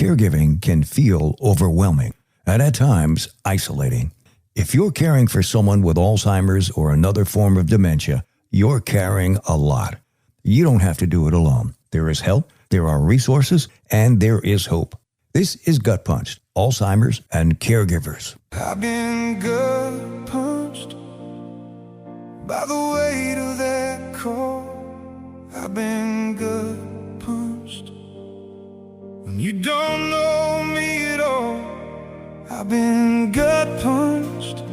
Caregiving can feel overwhelming and at times isolating. If you're caring for someone with Alzheimer's or another form of dementia, you're carrying a lot. You don't have to do it alone. There is help, there are resources, and there is hope. This is Gut Punched, Alzheimer's and Caregivers. I've been gut punched by the weight of that call. I've been gut punched when you don't know me at all. I've been gut punched.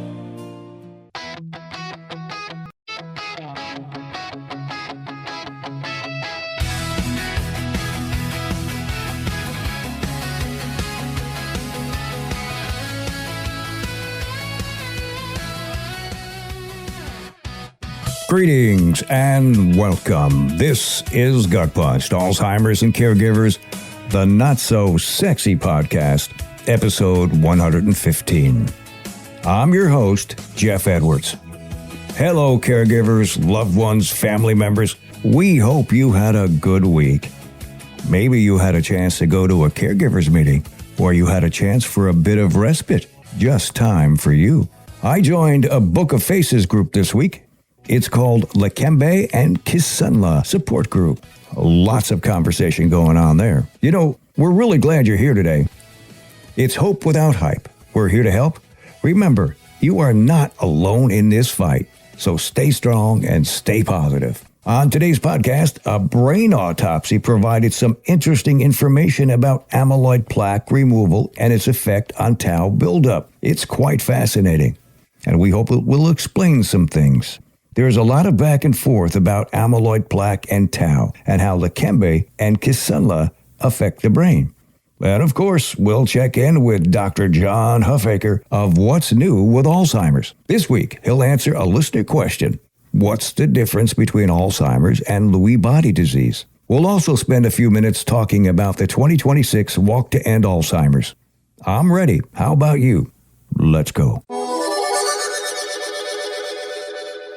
Greetings and welcome. This is Gut Punched, Alzheimer's and Caregivers, the not-so-sexy podcast, episode 115. I'm your host, Jeff Edwards. Hello, caregivers, loved ones, family members. We hope you had a good week. Maybe you had a chance to go to a caregivers meeting, or you had a chance for a bit of respite. Just time for you. I joined a Book of Faces group this week. It's called Leqembi and Kisunla support group. Lots of conversation going on there. You know, we're really glad you're here today. It's hope without hype. We're here to help. Remember, you are not alone in this fight, so stay strong and stay positive. On today's podcast, a brain autopsy provided some interesting information about amyloid plaque removal and its effect on tau buildup. It's quite fascinating, and we hope it will explain some things. There's a lot of back and forth about amyloid plaque and tau and how Leqembi and Kisunla affect the brain. And of course, we'll check in with Dr. John Huffaker of What's New with Alzheimer's. This week, he'll answer a listener question. What's the difference between Alzheimer's and Lewy body disease? We'll also spend a few minutes talking about the 2026 Walk to End Alzheimer's. I'm ready. How about you? Let's go.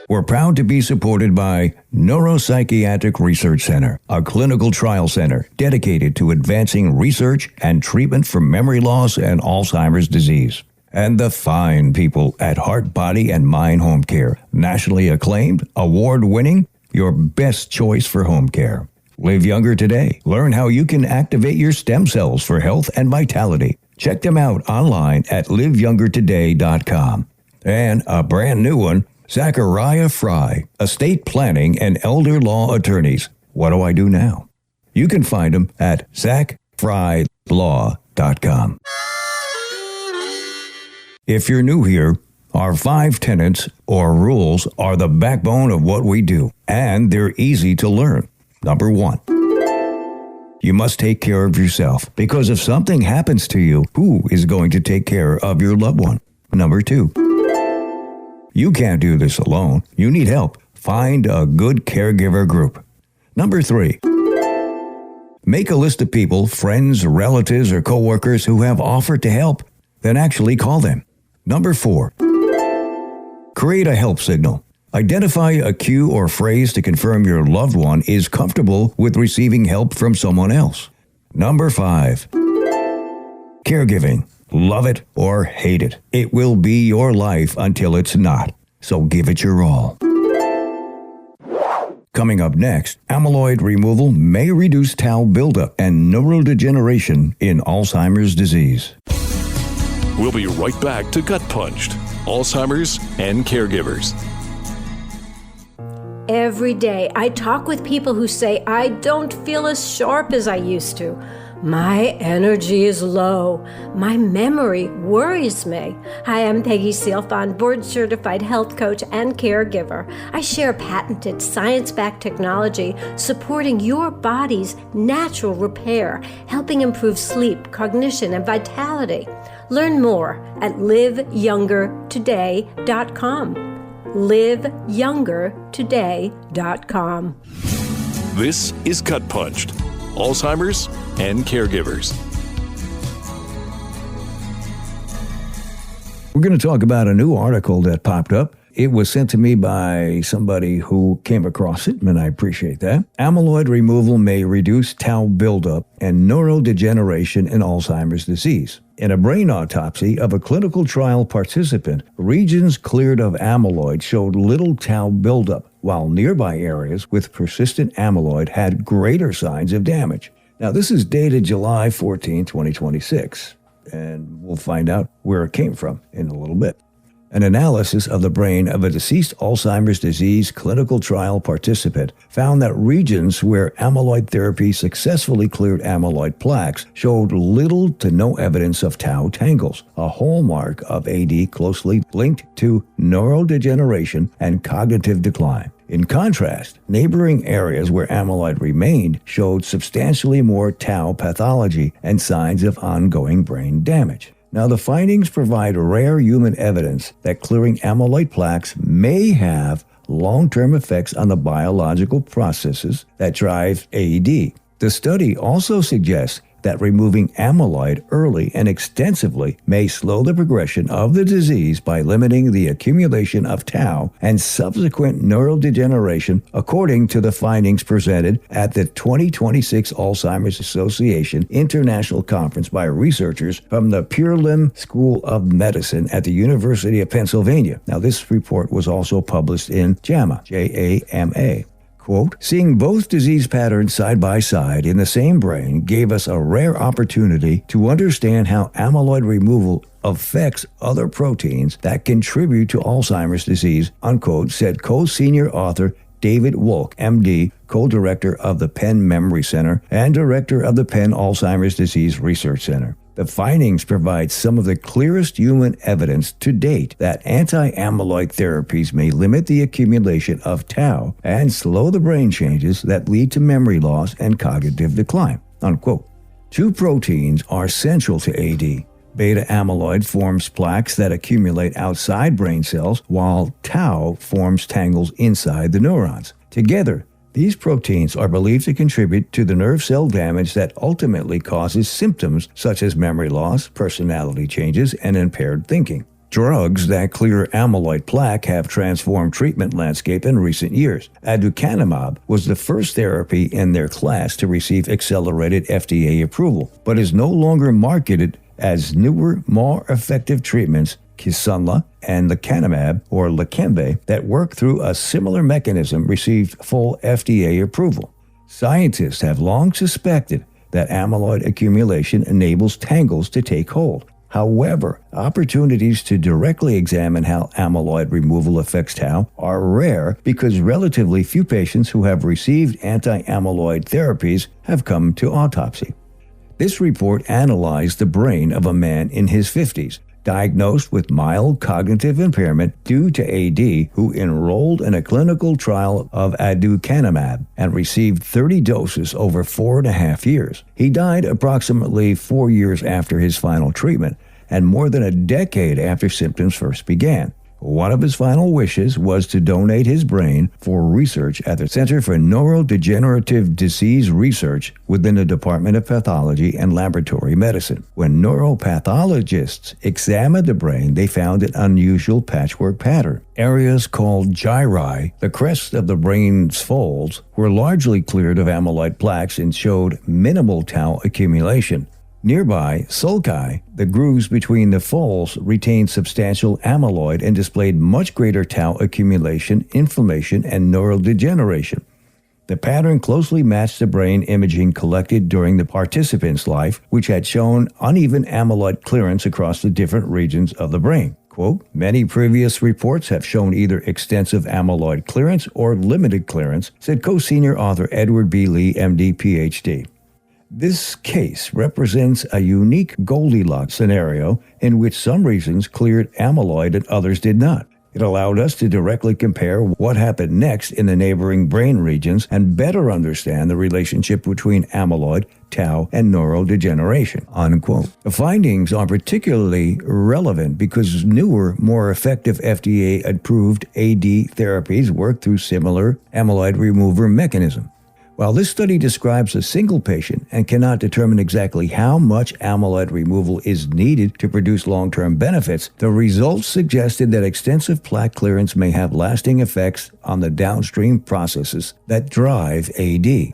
We're proud to be supported by Neuropsychiatric Research Center, a clinical trial center dedicated to advancing research and treatment for memory loss and Alzheimer's disease. And the fine people at Heart, Body, and Mind Home Care, nationally acclaimed, award-winning, your best choice for home care. Live younger today. Learn how you can activate your stem cells for health and vitality. Check them out online at liveyoungertoday.com. And a brand new one, Zachariah Fry, estate planning and elder law attorneys. What do I do now? You can find them at zachfrylaw.com. If you're new here, our 5 tenets or rules are the backbone of what we do, and they're easy to learn. Number 1, you must take care of yourself, because if something happens to you, who is going to take care of your loved one? Number 2, you can't do this alone. You need help. Find a good caregiver group. Number 3, make a list of people, friends, relatives, or coworkers who have offered to help, then actually call them. Number 4, create a help signal. Identify a cue or phrase to confirm your loved one is comfortable with receiving help from someone else. Number 5, caregiving. Love it or hate it. It will be your life until it's not. So give it your all. Coming up next, amyloid removal may reduce tau buildup and neurodegeneration in Alzheimer's disease. We'll be right back to Gut Punched, Alzheimer's and Caregivers. Every day, I talk with people who say, I don't feel as sharp as I used to. My energy is low. My memory worries me. Hi, I'm Peggy Sealfon, board-certified health coach and caregiver. I share patented science-backed technology supporting your body's natural repair, helping improve sleep, cognition, and vitality. Learn more at liveyoungertoday.com. liveyoungertoday.com. This is Gut Punched, Alzheimer's and Caregivers. We're going to talk about a new article that popped up It was sent to me by somebody who came across it, and I appreciate that. Amyloid removal may reduce tau buildup and neurodegeneration in Alzheimer's disease. In a brain autopsy of a clinical trial participant, regions cleared of amyloid showed little tau buildup, while nearby areas with persistent amyloid had greater signs of damage. Now, this is dated July 14, 2026, and we'll find out where it came from in a little bit. An analysis of the brain of a deceased Alzheimer's disease clinical trial participant found that regions where amyloid therapy successfully cleared amyloid plaques showed little to no evidence of tau tangles, a hallmark of AD closely linked to neurodegeneration and cognitive decline. In contrast, neighboring areas where amyloid remained showed substantially more tau pathology and signs of ongoing brain damage. Now, the findings provide rare human evidence that clearing amyloid plaques may have long-term effects on the biological processes that drive AD. The study also suggests that removing amyloid early and extensively may slow the progression of the disease by limiting the accumulation of tau and subsequent neurodegeneration, according to the findings presented at the 2026 Alzheimer's Association International Conference by researchers from the Purelim School of Medicine at the University of Pennsylvania. Now, this report was also published in JAMA, J-A-M-A. Quote, seeing both disease patterns side by side in the same brain gave us a rare opportunity to understand how amyloid removal affects other proteins that contribute to Alzheimer's disease, unquote, said co-senior author David Wolk, MD, co-director of the Penn Memory Center and director of the Penn Alzheimer's Disease Research Center. The findings provide some of the clearest human evidence to date that anti-amyloid therapies may limit the accumulation of tau and slow the brain changes that lead to memory loss and cognitive decline, unquote. Two proteins are central to AD. Beta amyloid forms plaques that accumulate outside brain cells, while tau forms tangles inside the neurons. Together, these proteins are believed to contribute to the nerve cell damage that ultimately causes symptoms such as memory loss, personality changes, and impaired thinking. Drugs that clear amyloid plaque have transformed treatment landscape in recent years. Aducanumab was the first therapy in their class to receive accelerated FDA approval, but is no longer marketed as newer, more effective treatments. Kisunla and Leqembi or Leqembi that work through a similar mechanism received full FDA approval. Scientists have long suspected that amyloid accumulation enables tangles to take hold. However, opportunities to directly examine how amyloid removal affects tau are rare because relatively few patients who have received anti-amyloid therapies have come to autopsy. This report analyzed the brain of a man in his 50s, diagnosed with mild cognitive impairment due to AD, who enrolled in a clinical trial of aducanumab and received 30 doses over 4.5 years. He died approximately 4 years after his final treatment and more than a decade after symptoms first began. One of his final wishes was to donate his brain for research at the Center for Neurodegenerative Disease Research within the Department of Pathology and Laboratory Medicine. When neuropathologists examined the brain, they found an unusual patchwork pattern. Areas called gyri, the crest of the brain's folds, were largely cleared of amyloid plaques and showed minimal tau accumulation. Nearby, sulci, the grooves between the folds, retained substantial amyloid and displayed much greater tau accumulation, inflammation, and neurodegeneration. The pattern closely matched the brain imaging collected during the participant's life, which had shown uneven amyloid clearance across the different regions of the brain. Quote, many previous reports have shown either extensive amyloid clearance or limited clearance, said co-senior author Edward B. Lee, MD, PhD. This case represents a unique Goldilocks scenario in which some regions cleared amyloid and others did not. It allowed us to directly compare what happened next in the neighboring brain regions and better understand the relationship between amyloid, tau, and neurodegeneration, unquote. The findings are particularly relevant because newer, more effective FDA-approved AD therapies work through similar amyloid remover mechanism. While this study describes a single patient and cannot determine exactly how much amyloid removal is needed to produce long-term benefits, the results suggested that extensive plaque clearance may have lasting effects on the downstream processes that drive AD.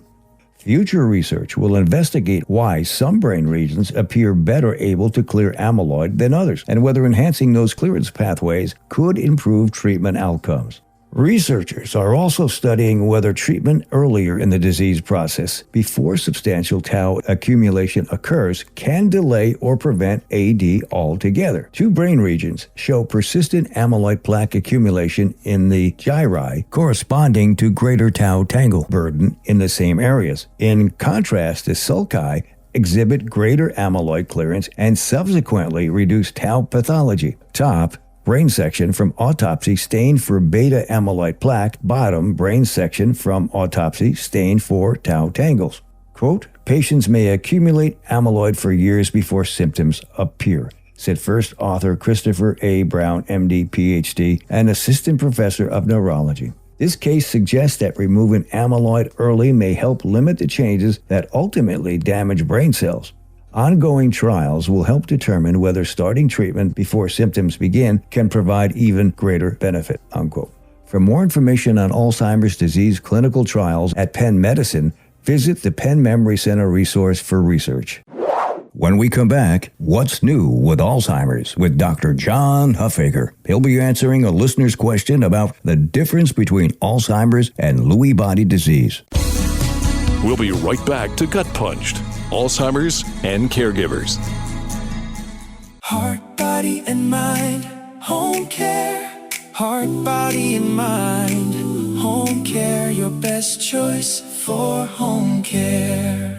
Future research will investigate why some brain regions appear better able to clear amyloid than others, and whether enhancing those clearance pathways could improve treatment outcomes. Researchers are also studying whether treatment earlier in the disease process, before substantial tau accumulation occurs, can delay or prevent AD altogether. Two brain regions show persistent amyloid plaque accumulation in the gyri, corresponding to greater tau tangle burden in the same areas. In contrast, the sulci exhibit greater amyloid clearance and subsequently reduce tau pathology. Top, brain section from autopsy stained for beta amyloid plaque. Bottom, brain section from autopsy stained for tau tangles. Quote, patients may accumulate amyloid for years before symptoms appear, said first author Christopher A. Brown, MD, PhD, and assistant professor of neurology. This case suggests that removing amyloid early may help limit the changes that ultimately damage brain cells. Ongoing trials will help determine whether starting treatment before symptoms begin can provide even greater benefit, unquote. For more information on Alzheimer's disease clinical trials at Penn Medicine, visit the Penn Memory Center resource for research. When we come back, what's new with Alzheimer's with Dr. John Huffaker. He'll be answering a listener's question about the difference between Alzheimer's and Lewy body disease. We'll be right back to Gut Punched, Alzheimer's and Caregivers. Heart, body, and mind, home care. Heart, body, and mind, home care. Your best choice for home care.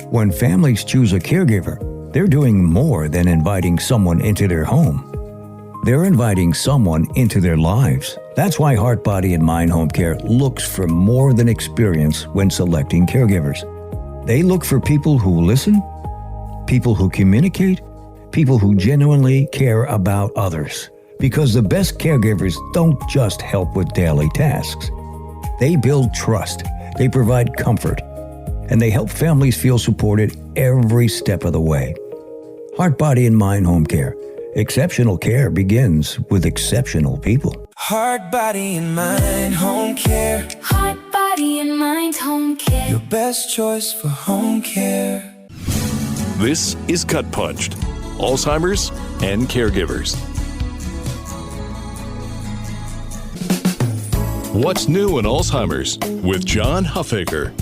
When families choose a caregiver, they're doing more than inviting someone into their home. They're inviting someone into their lives. That's why Heart, Body, and Mind Home Care looks for more than experience when selecting caregivers. They look for people who listen, people who communicate, people who genuinely care about others. Because the best caregivers don't just help with daily tasks. They build trust, they provide comfort, and they help families feel supported every step of the way. Heart, Body, and Mind Home Care. Exceptional care begins with exceptional people. Heart, body, and mind, home care. Heart, body, and mind, home care. Your best choice for home care. This is Gut Punched, Alzheimer's and Caregivers. What's new in Alzheimer's with John Huffaker.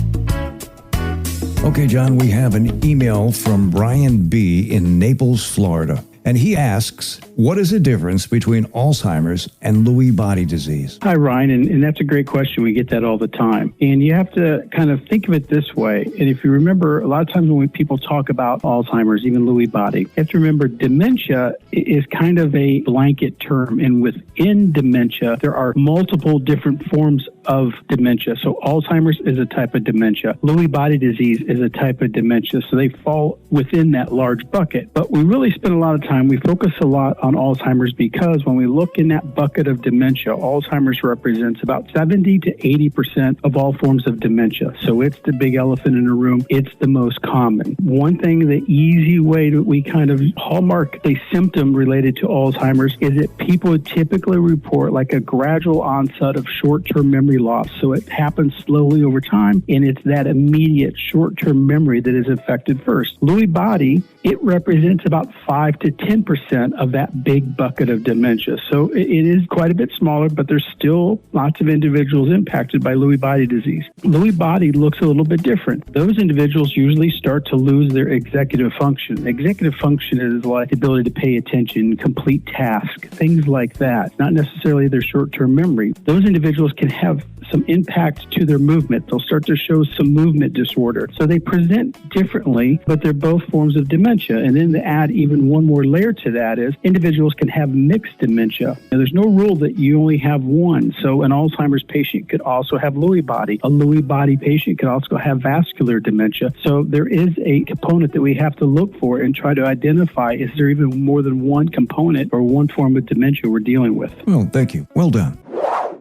Okay, John, we have an email from Brian B. in Naples, Florida. And he asks, what is the difference between Alzheimer's and Lewy body disease? Hi, Ryan, and that's a great question. We get that all the time. And you have to kind of think of it this way. And if you remember, a lot of times when people talk about Alzheimer's, even Lewy body, you have to remember dementia is kind of a blanket term. And within dementia, there are multiple different forms of dementia. So Alzheimer's is a type of dementia. Lewy body disease is a type of dementia. So they fall within that large bucket. But we really spend a lot of time, we focus a lot on Alzheimer's because when we look in that bucket of dementia, Alzheimer's represents about 70 to 80% of all forms of dementia. So it's the big elephant in the room. It's the most common. One thing, the easy way that we kind of hallmark a symptom related to Alzheimer's is that people typically report like a gradual onset of short-term memory loss. So it happens slowly over time, and it's that immediate short-term memory that is affected first. Lewy body, it represents about 5 to 10% of that big bucket of dementia. So it is quite a bit smaller, but there's still lots of individuals impacted by Lewy body disease. Lewy body looks a little bit different. Those individuals usually start to lose their executive function. Executive function is like the ability to pay attention, complete tasks, things like that, not necessarily their short-term memory. Those individuals can have some impact to their movement. They'll start to show some movement disorder. So they present differently, but they're both forms of dementia. And then to add even one more layer to that is individuals can have mixed dementia. Now, there's no rule that you only have one. So an Alzheimer's patient could also have Lewy body. A Lewy body patient could also have vascular dementia. So there is a component that we have to look for and try to identify, is there even more than one component or one form of dementia we're dealing with? Well, thank you. Well done.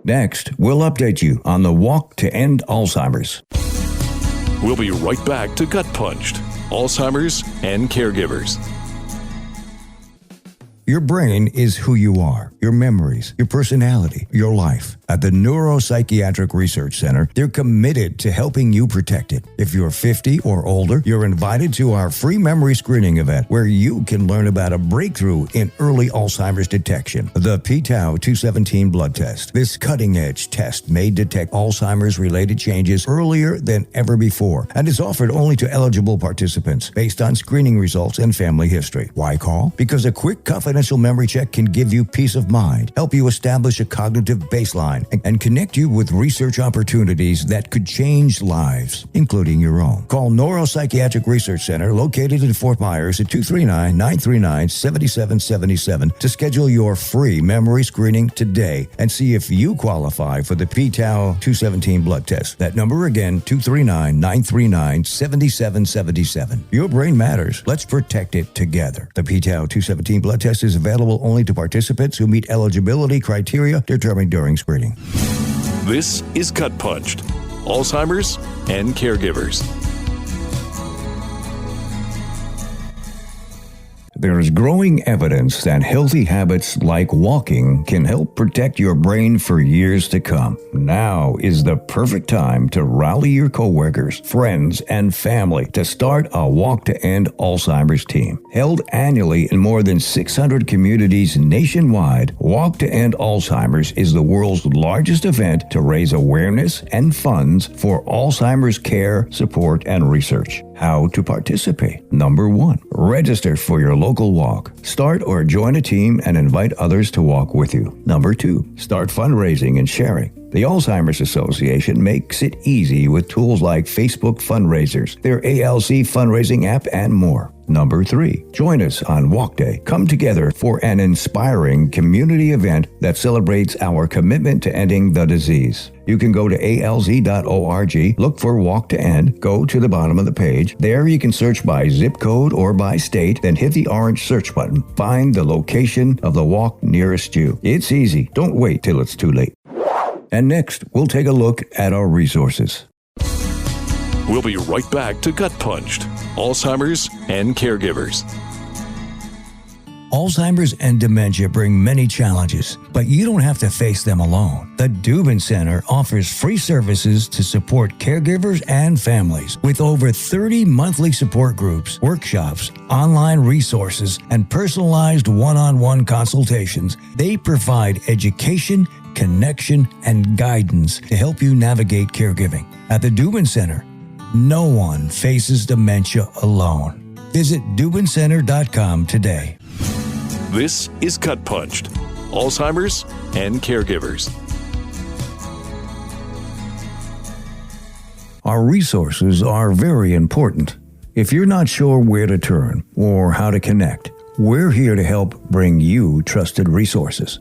Next, we'll update you on the walk to end Alzheimer's. We'll be right back to Gut Punched, Alzheimer's and Caregivers. Your brain is who you are, your memories, your personality, your life. At the Neuropsychiatric Research Center, they're committed to helping you protect it. If you're 50 or older, you're invited to our free memory screening event where you can learn about a breakthrough in early Alzheimer's detection, the p-tau217 blood test. This cutting-edge test may detect Alzheimer's-related changes earlier than ever before and is offered only to eligible participants based on screening results and family history. Why call? Because a quick confidential memory check can give you peace of mind, help you establish a cognitive baseline, and connect you with research opportunities that could change lives, including your own. Call Neuropsychiatric Research Center, located in Fort Myers, at 239-939-7777 to schedule your free memory screening today and see if you qualify for the p-tau217 blood test. That number again, 239-939-7777. Your brain matters. Let's protect it together. The p-tau217 blood test is available only to participants who meet eligibility criteria determined during screening. This is Gut Punched, Alzheimer's and Caregivers. There is growing evidence that healthy habits like walking can help protect your brain for years to come. Now is the perfect time to rally your coworkers, friends, and family to start a Walk to End Alzheimer's team. Held annually in more than 600 communities nationwide, Walk to End Alzheimer's is the world's largest event to raise awareness and funds for Alzheimer's care, support, and research. How to participate. Number 1, register for your local walk. Start or join a team and invite others to walk with you. Number 2, start fundraising and sharing. The Alzheimer's Association makes it easy with tools like Facebook fundraisers, their ALZ fundraising app, and more. Number 3, join us on Walk Day. Come together for an inspiring community event that celebrates our commitment to ending the disease. You can go to alz.org, look for Walk to End, go to the bottom of the page. There you can search by zip code or by state, then hit the orange search button. Find the location of the walk nearest you. It's easy. Don't wait till it's too late. And next, we'll take a look at our resources. We'll be right back to Gut Punched, Alzheimer's and Caregivers. Alzheimer's and dementia bring many challenges, but you don't have to face them alone. The Dubin Center offers free services to support caregivers and families. With over 30 monthly support groups, workshops, online resources, and personalized one-on-one consultations, they provide education, connection, and guidance to help you navigate caregiving. At the Dubin Center, no one faces dementia alone. Visit DubinCenter.com today. This is Gut Punched, Alzheimer's and Caregivers. Our resources are very important. If you're not sure where to turn or how to connect, we're here to help bring you trusted resources.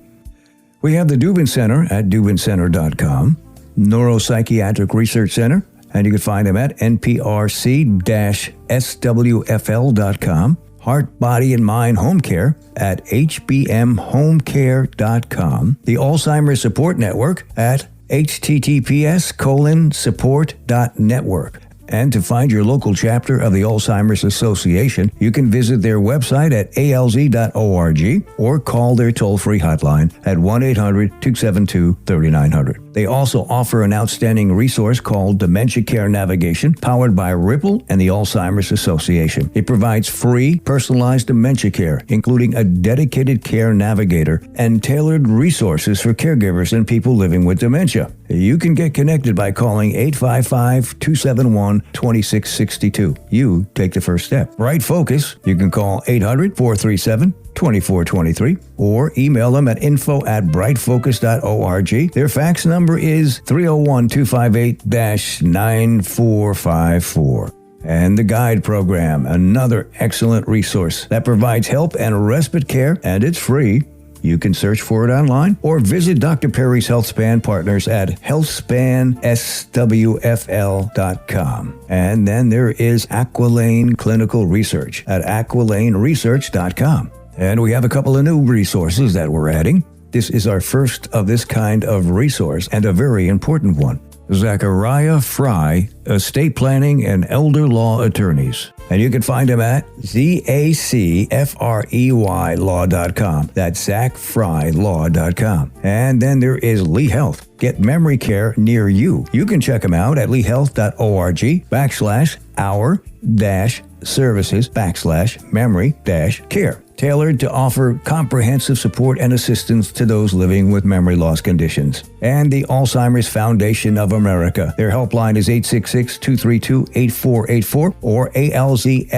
We have the Dubin Center at DubinCenter.com, Neuropsychiatric Research Center, and you can find them at nprc-swfl.com, Heart, Body, and Mind Home Care at hbmhomecare.com, the Alzheimer's Support Network at https://support.network. And to find your local chapter of the Alzheimer's Association, you can visit their website at alz.org or call their toll-free hotline at 1-800-272-3900. They also offer an outstanding resource called Dementia Care Navigation, powered by Ripple and the Alzheimer's Association. It provides free, personalized dementia care, including a dedicated care navigator and tailored resources for caregivers and people living with dementia. You can get connected by calling 855-271-2662. You take the first step. Bright Focus, you can call 800-437-2423 or email them at info@brightfocus.org. Their fax number is 301-258-9454. And the Guide Program, another excellent resource that provides help and respite care, and it's free. You can search for it online or visit Dr. Perry's HealthSpan partners at healthspanswfl.com. And then there is Aquilane Clinical Research at aquilaneresearch.com. And we have a couple of new resources that we're adding. This is our first of this kind of resource and a very important one. Zachariah Fry, Estate Planning and Elder Law Attorneys. And you can find him at ZACFREYlaw.com. That's ZachFryLaw.com. And then there is Lee Health. Get memory care near you. You can check him out at leehealth.org/our-services/memory-care. Tailored to offer comprehensive support and assistance to those living with memory loss conditions. And the Alzheimer's Foundation of America. Their helpline is 866-232-8484 or alzfdn.org,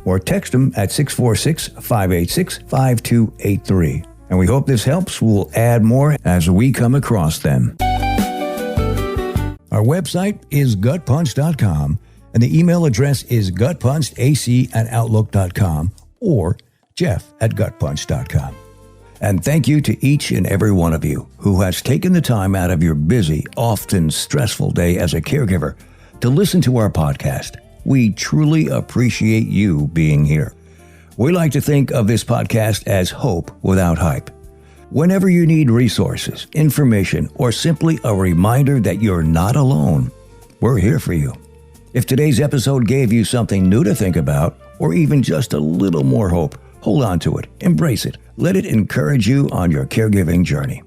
or text them at 646-586-5283. And we hope this helps. We'll add more as we come across them. Our website is gutpunch.com. And the email address is gutpunchedac@outlook.com or jeff@gutpunch.com. And thank you to each and every one of you who has taken the time out of your busy, often stressful day as a caregiver to listen to our podcast. We truly appreciate you being here. We like to think of this podcast as hope without hype. Whenever you need resources, information, or simply a reminder that you're not alone, we're here for you. If today's episode gave you something new to think about, or even just a little more hope, hold on to it, embrace it, let it encourage you on your caregiving journey.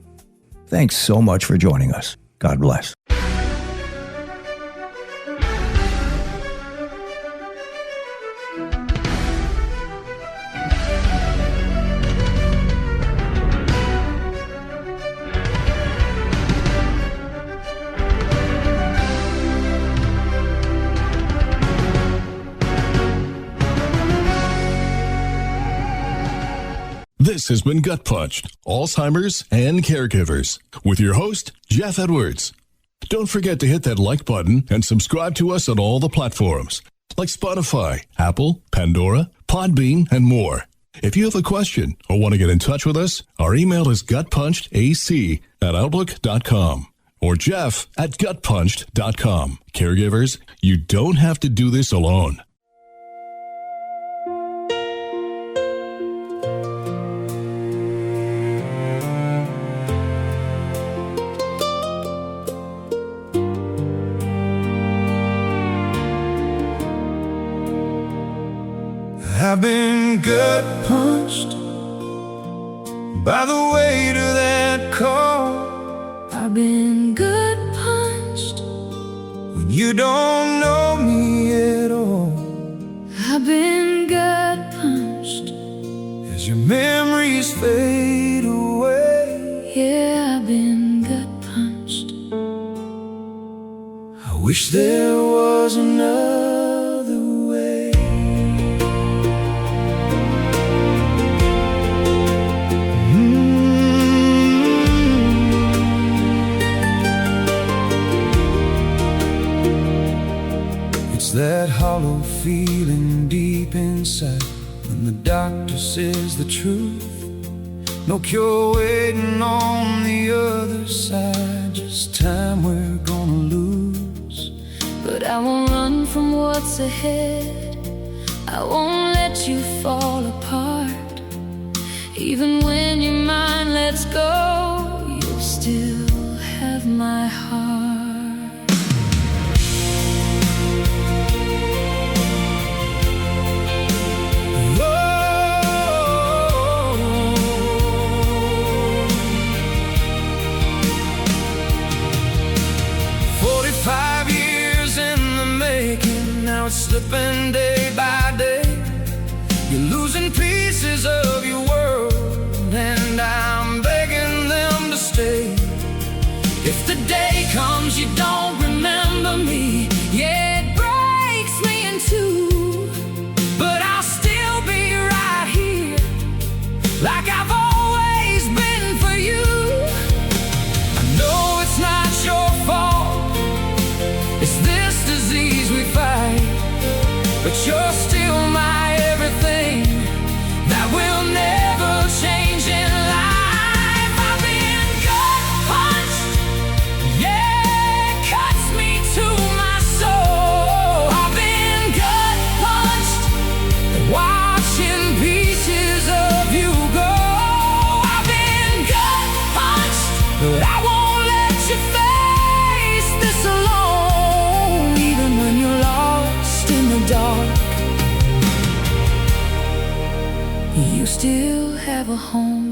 Thanks so much for joining us. God bless. This has been Gut Punched, Alzheimer's and Caregivers, with your host, Jeff Edwards. Don't forget to hit that like button and subscribe to us on all the platforms, like Spotify, Apple, Pandora, Podbean, and more. If you have a question or want to get in touch with us, our email is gutpunchedac@outlook.com or jeff@gutpunched.com. Caregivers, you don't have to do this alone. I've been gut punched by the weight of that call. I've been gut punched When you don't know me at all. I've been gut punched. As your memories fade away. Yeah, I've been gut punched. I wish there was another way. It's that hollow feeling deep inside when the doctor says the truth. No cure waiting on the other side, just time we're gonna lose. But I won't run from what's ahead. I won't let you fall apart. Even when your mind lets go, you'll still have my heart. 5 years in the making, now it's slipping day by day. You're losing pieces of your world, and I'm begging them to stay. If the day comes you don't remember me, yeah, it breaks me in two. But I'll still be right here, like I've always been for you. I know it's not your fault, it's this disease we fight, but you're still my everything, that will never change in life. I've been gut punched, yeah, it cuts me to my soul. I've been gut punched, watching pieces of you go. I've been gut punched, but I won't let You still have a home.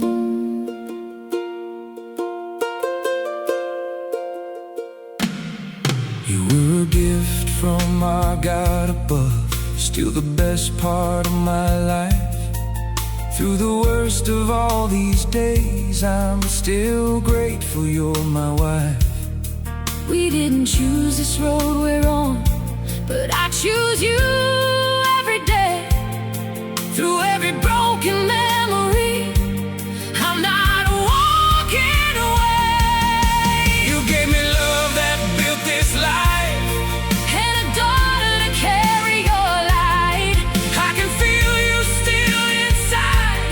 You were a gift from our God above, still the best part of my life. Through the worst of all these days, I'm still grateful you're my wife. We didn't choose this road we're on, but I choose you every day. Through every broken memory, I'm not walking away. You gave me love that built this life, And a daughter to carry your light. I can feel you still inside,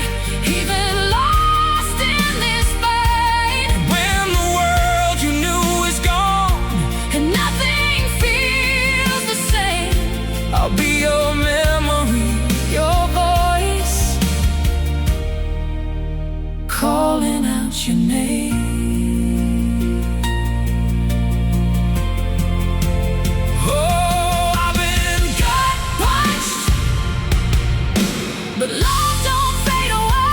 Even lost in this fight, when the world you knew is gone. and nothing feels the same. I'll be your memory, Your voice calling out your name. oh, I've been Gut punched, but love don't fade away.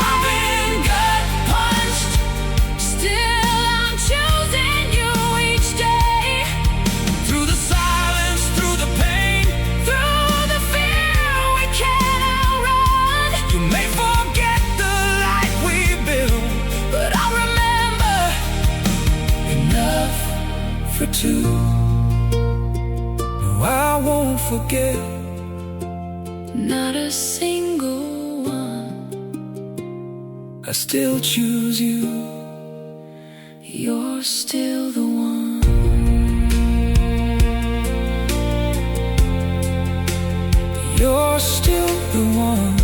I've been gut punched. Still I'm choosing you each day. Through the silence, through the pain, Through the fear we can't outrun, you may forget the life we built, but I'll remember enough for two. No, I won't forget. not a single one. I still choose you. You're still the one. You're still the one.